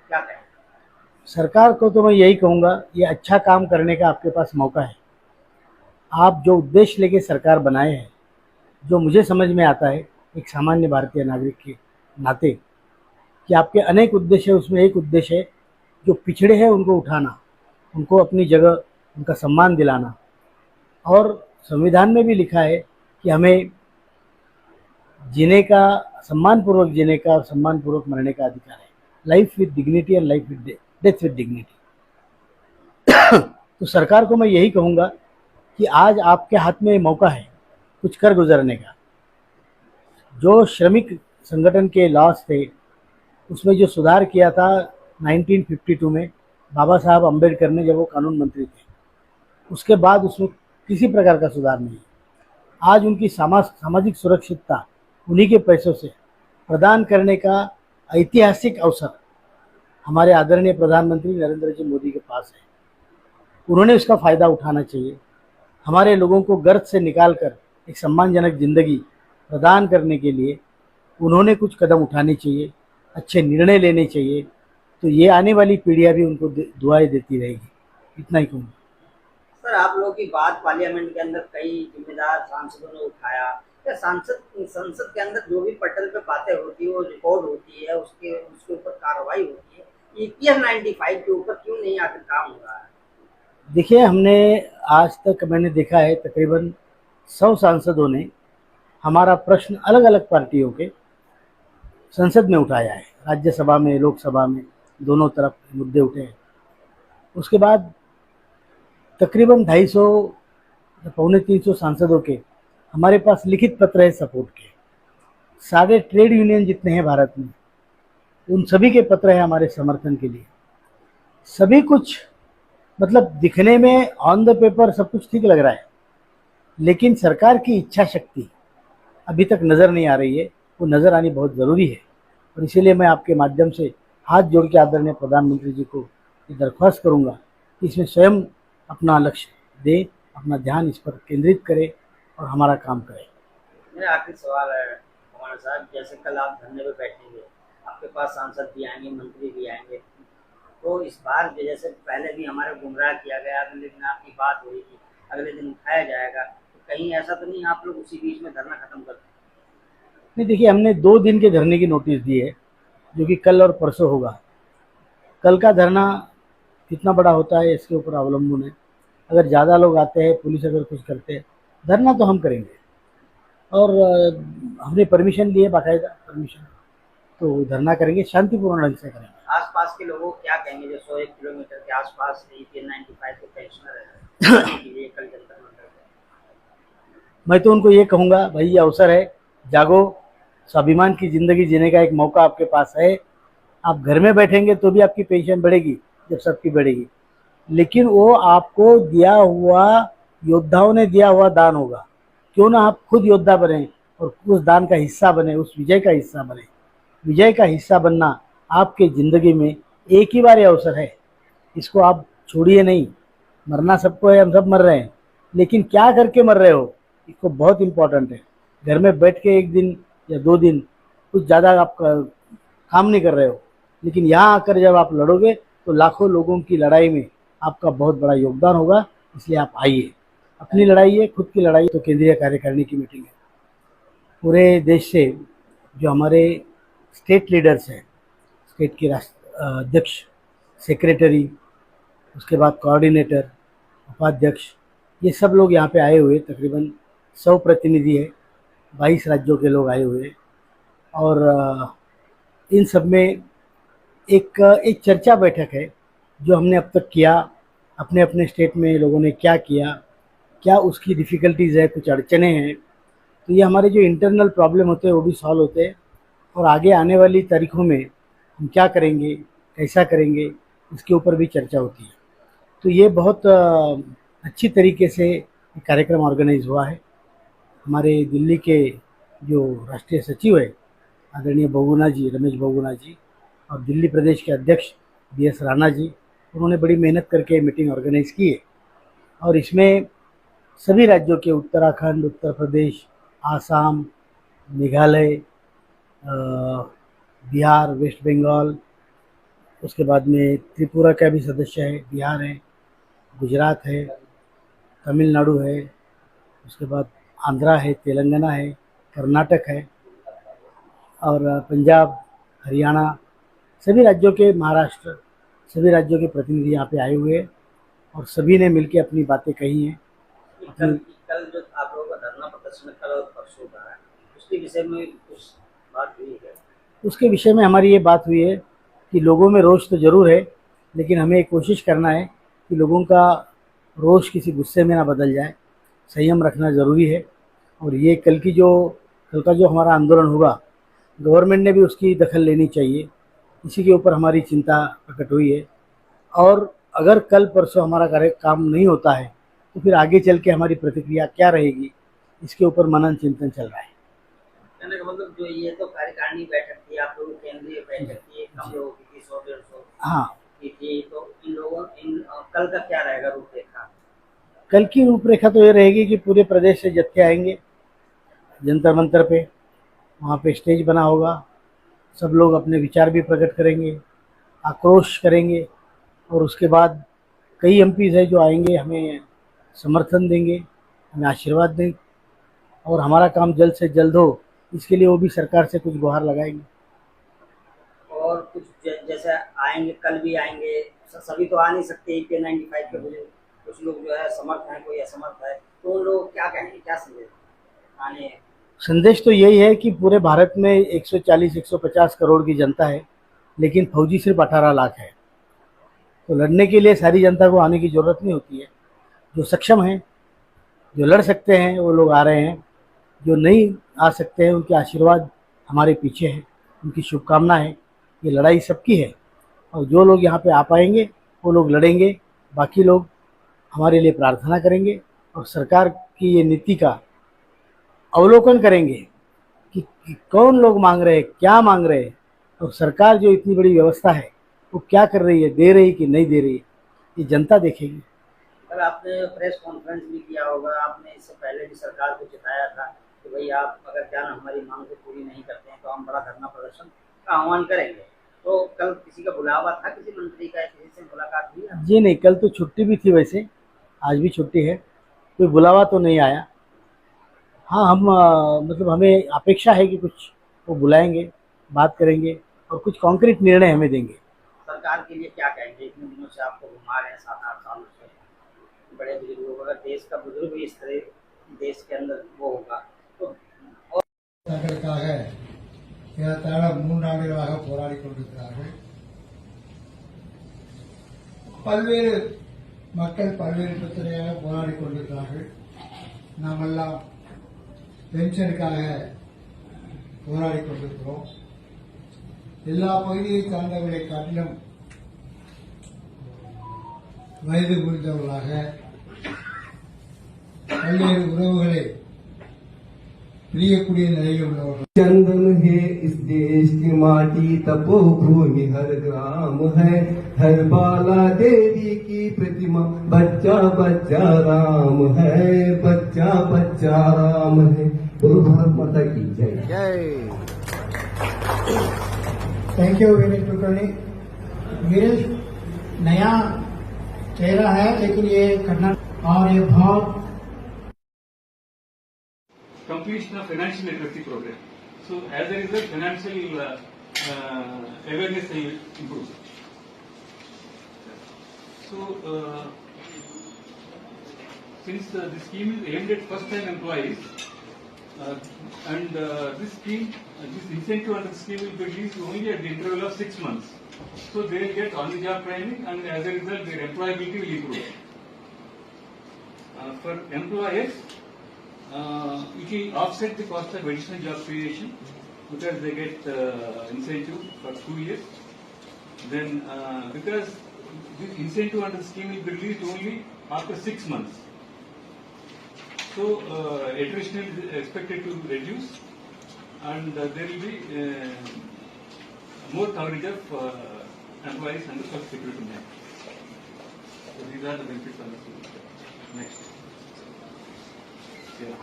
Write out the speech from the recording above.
क्या कहें? सरकार को तो मैं यही कहूँगा, ये अच्छा काम करने का आपके पास मौका है। आप जो उद्देश्य लेके सरकार बनाए हैं, जो मुझे समझ में आता है एक सामान्य भारतीय नागरिक के नाते, कि आपके अनेक उद्देश्य है, उसमें एक उद्देश्य है जो पिछड़े हैं उनको उठाना, उनको अपनी जगह, उनका सम्मान दिलाना। और संविधान में भी लिखा है कि हमें जीने का, सम्मानपूर्वक जीने का और सम्मानपूर्वक मरने का अधिकार है। Life with dignity and life with death with dignity. तो सरकार को मैं यही कहूँगा कि आज आपके हाथ में मौका है कुछ कर गुजरने का। जो श्रमिक संगठन के लॉस थे, उसमें जो सुधार किया था 1952 में बाबा साहब अम्बेडकर ने, जब वो कानून मंत्री थे, उसके बाद उसमें किसी प्रकार का सुधार नहीं। आज उनकी सामाजिक सुरक्षितता उन्हीं के पैसों से प्रदान करने का ऐतिहासिक अवसर हमारे आदरणीय प्रधानमंत्री नरेंद्र जी मोदी के पास है। उन्होंने उसका फ़ायदा उठाना चाहिए। हमारे लोगों को गर्त से निकालकर एक सम्मानजनक ज़िंदगी प्रदान करने के लिए उन्होंने कुछ कदम उठाने चाहिए, अच्छे निर्णय लेने चाहिए। तो ये आने वाली पीढ़ियाँ भी उनको दुआएं देती रहेगी। इतना ही कहूँगा। सर, आप लोगों की बात पार्लियामेंट के अंदर कई जिम्मेदार सांसदों ने उठाया। या संसद के अंदर जो भी पटल पे बातें होती है वो रिकॉर्ड होती है, उसके उसके ऊपर कार्रवाई होती है। ईपीएफ 95 के ऊपर क्यों नहीं आखिर काम हो रहा है? देखिए, हमने आज तक मैंने देखा है तकरीबन 100 सांसदों ने हमारा प्रश्न अलग अलग पार्टियों के संसद में उठाया है। राज्यसभा में, लोकसभा में, दोनों तरफ मुद्दे उठे हैं। उसके बाद तकरीबन 250 पौने 300 सांसदों के हमारे पास लिखित पत्र है सपोर्ट के। सारे ट्रेड यूनियन जितने हैं भारत में, उन सभी के पत्र है हमारे समर्थन के लिए। सभी कुछ मतलब दिखने में ऑन द पेपर सब कुछ ठीक लग रहा है, लेकिन सरकार की इच्छा शक्ति अभी तक नज़र नहीं आ रही है। वो नज़र आनी बहुत ज़रूरी है। और इसीलिए मैं आपके माध्यम से हाथ जोड़ के आदरणीय प्रधानमंत्री जी को ये दरख्वास्त करूँगा कि इसमें स्वयं अपना लक्ष्य दें, अपना ध्यान इस पर केंद्रित करें और हमारा काम करें। मेरा आखिरी सवाल है हमारे साहब, जैसे कल आप धरने पे बैठेंगे, आपके पास सांसद भी आएंगे, मंत्री भी आएंगे, तो इस बार जैसे पहले भी हमारे गुमराह किया गया, अगले दिन आपकी बात हुई थी, अगले दिन उठाया जाएगा, तो कहीं ऐसा तो नहीं आप लोग उसी बीच में धरना खत्म कर दें? नहीं, देखिए, हमने 2 दिन के धरने की नोटिस दी है, जो कि कल और परसों होगा। कल का धरना कितना बड़ा होता है इसके ऊपर अवलंबन है। अगर ज़्यादा लोग आते हैं, पुलिस अगर कुछ करते हैं, धरना तो हम करेंगे। और हमने परमिशन ली है, बाकायदा परमिशन। तो धरना करेंगे, शांतिपूर्ण ढंग से करेंगे। आसपास के लोगों को क्या कहेंगे जो 100 किलोमीटर के आसपास ईपीएफ 95 के पेंशनर है, आने के लिए कल जंतर मंतर पे? मैं तो उनको ये कहूँगा, भाई ये अवसर है, जागो, स्वाभिमान की ज़िंदगी जीने का एक मौका आपके पास है। आप घर में बैठेंगे तो भी आपकी पेंशन बढ़ेगी जब सबकी बढ़ेगी, लेकिन वो आपको दिया हुआ, योद्धाओं ने दिया हुआ दान होगा। क्यों ना आप खुद योद्धा बने और उस दान का हिस्सा बने, उस विजय का हिस्सा बने। विजय का हिस्सा बनना आपके ज़िंदगी में एक ही बार ये अवसर है, इसको आप छोड़िए नहीं। मरना सबको है, हम सब मर रहे हैं, लेकिन क्या करके मर रहे हो, इसको बहुत इम्पोर्टेंट है। घर में बैठ के 1 दिन या 2 दिन कुछ ज़्यादा आप काम नहीं कर रहे हो, लेकिन यहाँ आकर जब आप लड़ोगे तो लाखों लोगों की लड़ाई में आपका बहुत बड़ा योगदान होगा। इसलिए आप आइए, अपनी लड़ाई है, खुद की लड़ाई। तो केंद्रीय कार्यकारिणी की मीटिंग है, पूरे देश से जो हमारे स्टेट लीडर्स हैं, स्टेट के राष्ट्र अध्यक्ष, सेक्रेटरी, उसके बाद कोऑर्डिनेटर, उपाध्यक्ष, ये सब लोग यहाँ पे आए हुए। तकरीबन 100 प्रतिनिधि है, 22 राज्यों के लोग आए हुए। और इन सब में एक चर्चा बैठक है जो हमने अब तक किया, अपने अपने स्टेट में लोगों ने क्या किया, क्या उसकी डिफ़िकल्टीज़ है, कुछ अड़चने हैं। तो ये हमारे जो इंटरनल प्रॉब्लम होते हैं वो भी सॉल्व होते हैं। और आगे आने वाली तारीखों में हम क्या करेंगे, कैसा करेंगे, इसके ऊपर भी चर्चा होती है। तो ये बहुत अच्छी तरीके से कार्यक्रम ऑर्गेनाइज हुआ है। हमारे दिल्ली के जो राष्ट्रीय सचिव है आदरणीय बहुगुणा जी, रमेश बहुगुणा जी, और दिल्ली प्रदेश के अध्यक्ष BS राणा जी, उन्होंने बड़ी मेहनत करके मीटिंग ऑर्गेनाइज की है। और इसमें सभी राज्यों के, उत्तराखंड, उत्तर प्रदेश, आसाम, मेघालय, बिहार, वेस्ट बंगाल, उसके बाद में त्रिपुरा का भी सदस्य है, बिहार है, गुजरात है, तमिलनाडु है, उसके बाद आंध्रा है, तेलंगाना है, कर्नाटक है और पंजाब, हरियाणा, सभी राज्यों के, महाराष्ट्र, सभी राज्यों के प्रतिनिधि यहाँ पे आए हुए हैं और सभी ने मिलकर अपनी बातें कही हैं। कल कल जो आप लोगों का धरना प्रदर्शन कल और परसों का है, उसके विषय में कुछ बात हुई है? उसके विषय में हमारी ये बात हुई है कि लोगों में रोष तो ज़रूर है, लेकिन हमें कोशिश करना है कि लोगों का रोष किसी गुस्से में ना बदल जाए, संयम रखना ज़रूरी है। और ये कल का जो हमारा आंदोलन होगा, गवर्नमेंट ने भी उसकी दखल लेनी चाहिए, इसी के ऊपर हमारी चिंता प्रकट हुई है। और अगर कल परसों हमारा काम नहीं होता है तो फिर आगे चल के हमारी प्रतिक्रिया क्या रहेगी, इसके ऊपर मनन चिंतन चल रहा है। कहने का मतलब जो ये तो कार्यकारिणी बैठक थी, आप लोगों की केंद्रीय बैठक थी, कम लोगों की थी, 100-150 हाँ, की थी, तो इन कल का क्या रहेगा रूपरेखा? कल की रूपरेखा तो ये रहेगी कि पूरे प्रदेश से जत्थे आएंगे जंतर मंतर पे, वहाँ पे स्टेज बना होगा, सब लोग अपने विचार भी प्रकट करेंगे, आक्रोश करेंगे और उसके बाद कई एमपीज़ है जो आएंगे, हमें समर्थन देंगे, हमें आशीर्वाद देंगे और हमारा काम जल्द से जल्द हो, इसके लिए वो भी सरकार से कुछ गुहार लगाएंगे। और कुछ जैसे आएंगे, कल भी आएंगे, सभी तो आ नहीं सकते के 95 के बुजुर्ग, कुछ लोग जो है समर्थ हैं, कोई असमर्थ है, तो उन लोग क्या कहेंगे, क्या संदेश आने? संदेश तो यही है कि पूरे भारत में 140-150 करोड़ की जनता है, लेकिन फौजी सिर्फ 18 लाख है। तो लड़ने के लिए सारी जनता को आने की ज़रूरत नहीं होती है। जो सक्षम हैं, जो लड़ सकते हैं, वो लोग आ रहे हैं। जो नहीं आ सकते हैं, उनके आशीर्वाद हमारे पीछे है, उनकी शुभकामना है। ये लड़ाई सबकी है और जो लोग यहाँ पे आ पाएंगे वो लोग लड़ेंगे, बाकी लोग हमारे लिए प्रार्थना करेंगे और सरकार की ये नीति का अवलोकन करेंगे कि कौन लोग मांग रहे हैं, क्या मांग रहे हैं और सरकार जो इतनी बड़ी व्यवस्था है वो क्या कर रही है, दे रही कि नहीं दे रही है, ये जनता देखेगी। कल आपने प्रेस कॉन्फ्रेंस भी किया होगा, आपने इससे पहले भी सरकार को चिताया था कि भाई आप अगर क्या ना हमारी मांग को पूरी नहीं करते हैं तो हम बड़ा धरना प्रदर्शन का आह्वान करेंगे। तो कल किसी का बुलावा था, किसी मंत्री का, किसी से मुलाकात हुई? जी नहीं, कल तो छुट्टी भी थी, वैसे आज भी छुट्टी है, कोई बुलावा तो नहीं आया। हाँ, हम मतलब हमें अपेक्षा है कि कुछ वो बुलाएंगे, बात करेंगे और कुछ कॉन्क्रीट निर्णय हमें देंगे। सरकार के लिए क्या कहेंगे? इतने दिनों से आपको घुमा रहे हैं, 7-8 सालों से, बड़े बुजुर्गों, अगर देश का बुजुर्ग भी इस तरह देश के अंदर वो होगा तो தங்களுக்காக ஏறத்தாழ 3 ஆண்டுகளாக போராடி கொண்டிருக்கிறார்கள். பல்வேறு மக்கள் பல்வேறு பிரச்சனையாக போராடி கொண்டிருக்கிறார்கள். நாமெல்லாம் பென்ஷனுக்காக போராடி கொண்டிருக்கிறோம். எல்லா பகுதியை சார்ந்தவர்களை காட்டிலும் வயது புரிந்தவர்களாக பல்வேறு உறவுகளை प्रियकुड़ी नहीं உள்ளவர்கள். चंदन है इस देश की माटी, तपोभूमि हर ग्राम है, हर बाला देवी की प्रतिमा, बच्चा बच्चा राम है, बच्चा बच्चा राम है। बोलो भारत माता की जय। Thank you Viresh Kulkarni. वीरेश नया चेहरा है, लेकिन ये करना और ये बहुत completion of financial literacy program. So as a result, financial awareness will improve. So since the scheme is aimed at first-time employees, and this scheme, this incentive under the scheme will be released only at the interval of 6 months. So they will get on-the-job training, and as a result, their employability will improve. For employers, it will offset the cost of additional job creation because they get incentive for 2 years. Then, because this incentive under the scheme will be released only after 6 months, so attrition is expected to reduce, and there will be more coverage of employees under Social Security Net. So these are the benefits of the scheme. Next. Yeah.